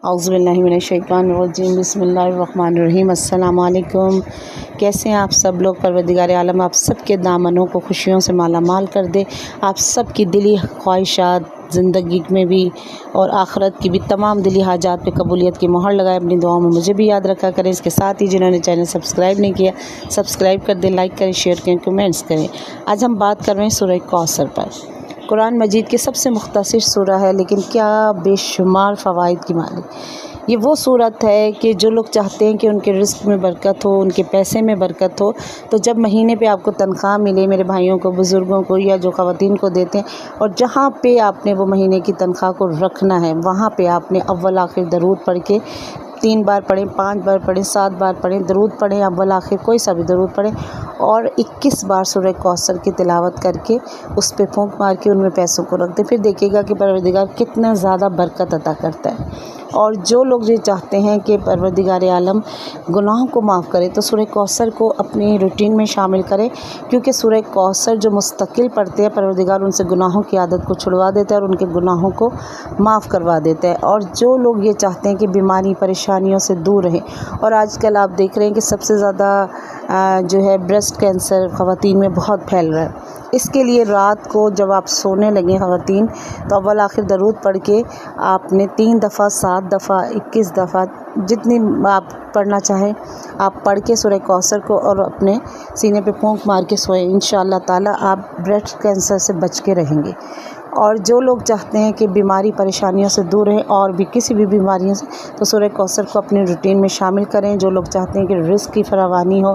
औज़ुबिल्लाहिमिनश्शैतानिर्रजीम बिस्मिल्लाहिर्रहमानिर्रहीम। अस्सलाम वालेकुम। कैसे हैं आप सब लोग? परवरदिगार आलम आप सब के दामनों को खुशियों से माला माल कर दे। आप सब की दिली ख्वाहिशात ज़िंदगी में भी और आखिरत की भी तमाम दिली हाजात पे कबूलियत की मोहर लगाए। अपनी दुआओं में मुझे भी याद रखा करें। इसके साथ ही जिन्होंने चैनल सब्सक्राइब नहीं किया, सब्सक्राइब कर दें, लाइक करें, शेयर करें, कमेंट्स करें। आज हम बात कर रहे हैं सूरह कौसर पर। कुरान मजीद की सबसे मुख्तसर सूरह है, लेकिन क्या बेशुमार फ़वाइद की मालिक। ये वो सूरत है कि जो लोग चाहते हैं कि उनके रिस्क में बरकत हो, उनके पैसे में बरकत हो, तो जब महीने पे आपको तनख्वाह मिले, मेरे भाइयों को, बुज़ुर्गों को या जो ख़वातीन को देते हैं, और जहाँ पे आपने वो महीने की तनख्वाह को रखना है, वहाँ पे आपने अव्वल आखिर दरूद पढ़ के 3 बार पढ़ें, 5 बार पढ़ें, 7 बार पढ़ें, दरूद पढ़ें, अव्वल आखिर कोई सा भी दरूद पढ़ें, और 21 बार सूरह कौसर की तिलावत करके उस पे फूंक मार के उनमें पैसों को रख दे। फिर देखिएगा कि परवरदिगार कितना ज़्यादा बरकत अता करता है। और जो लोग ये चाहते हैं कि परवरदिगार आलम गुनाहों को माफ़ करे, तो सूरह कौसर को अपनी रूटीन में शामिल करें, क्योंकि सूरह कौसर जो मुस्तकिल पढ़ते हैं, परवरदिगार उनसे गुनाहों की आदत को छुड़वा देता है और उनके गुनाहों को माफ़ करवा देता है। और जो लोग ये चाहते हैं कि बीमारी परेशानियों से दूर रहें, और आजकल आप देख रहे हैं कि सबसे ज़्यादा जो है ब्रेस्ट कैंसर ख़वातीन में बहुत फैल रहा है। इसके लिए रात को जब आप सोने लगें ख़वातीन, तो अव्वल आखिर दरूद पढ़ के आपने 3 दफ़ा, 7 दफ़ा, 21 दफ़ा, जितनी आप पढ़ना चाहें आप पढ़ के सूरह कौसर को और अपने सीने पे फूंक मार के सोएं। इंशाअल्लाह ताला आप ब्रेस्ट कैंसर से बच के रहेंगे। और जो लोग चाहते हैं कि बीमारी परेशानियों से दूर रहें और भी किसी भी बीमारियों से, तो सूरह कौसर को अपनी रूटीन में शामिल करें। जो लोग चाहते हैं कि रिस्क की फरावानी हो,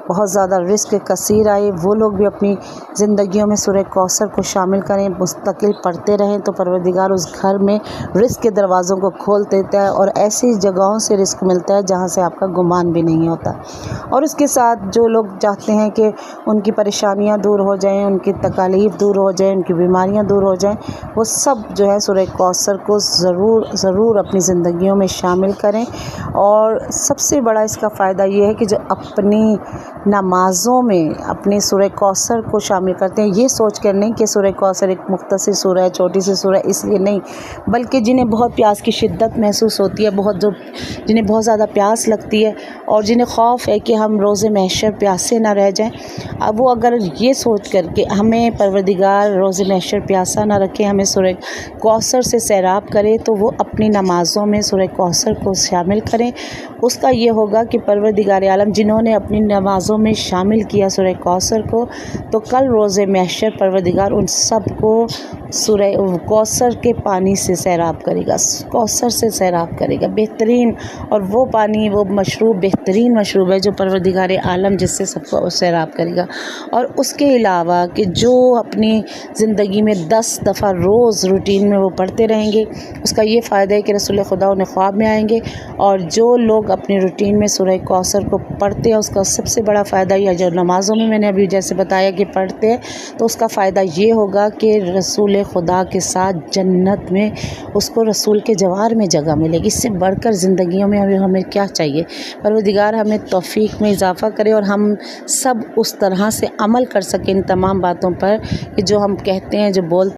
बहुत ज़्यादा रिस्क कसीर आए, वो लोग भी अपनी ज़िंदगियों में सूरह कौसर को शामिल करें, मुस्तकिल पढ़ते रहें, तो परवरदिगार उस घर में रिस्क के दरवाज़ों को खोल देता है और ऐसी जगहों से रिस्क मिलता है जहाँ से आपका गुमान भी नहीं होता। और उसके साथ जो लोग चाहते हैं कि उनकी परेशानियाँ दूर हो जाएँ, उनकी तकालीफ दूर हो जाएँ, उनकी बीमारियाँ दूर हो जाएँ, वो सब जो है सूरह कौसर को ज़रूर अपनी ज़िंदगियों में शामिल करें। और सबसे बड़ा इसका फ़ायदा ये है कि जो अपनी नमाज़ों में अपनी सूरह कौसर को शामिल करते हैं, ये सोच कर नहीं कि सूरह कौसर एक मुख्तसर सूरह है, छोटी सी सूरह, इसलिए नहीं, बल्कि जिन्हें बहुत प्यास की शिद्दत महसूस होती है, जिन्हें बहुत ज़्यादा प्यास लगती है, और जिन्हें खौफ है कि हम रोज़े महशर प्यासे ना रह जाएं, अब वो अगर ये सोच कर के हमें परवरदिगार रोज़े महशर प्यासा ना रखे, हमें सूरह कौसर से सैराब करे, तो वो अपनी नमाज़ों में सूरह कौसर को शामिल करें। उसका ये होगा कि परवरदिगार आलम जिन्होंने अपनी नमाज़ों में शामिल किया सूरह कौसर को, तो कल रोज़े महशर परवरदिगार उन सब को सूरह कौसर के पानी से सैराब करेगा, कौसर से सैराब करेगा, बेहतरीन। और वो पानी, वो मशरूब बेहतरीन मशरूब है जो परवरदिगार आलम जिससे सबको सैराब करेगा। और उसके अलावा कि जो अपनी ज़िंदगी में 10 दफ़ा रोज़ रूटीन में वो पढ़ते रहेंगे, उसका ये फ़ायदा है कि रसूल खुदा उन्हें ख्वाब में आएंगे। और जो लोग अपनी रूटीन में सूरह कौसर को पढ़ते हैं, उसका सबसे बड़ा फ़ायदा यह, जो नमाज़ों में मैंने अभी जैसे बताया कि पढ़ते हैं, तो उसका फ़ायदा ये होगा कि रसूल खुदा के साथ जन्नत में उसको रसूल के जवार में जगह मिलेगी। इससे बढ़कर ज़िंदगियों में हमें क्या चाहिए? परवरदिगार हमें तौफ़ीक में इजाफ़ा करे और हम सब उस तरह से अमल कर सकें इन तमाम बातों पर कि जो हम कहते हैं, जो बोलते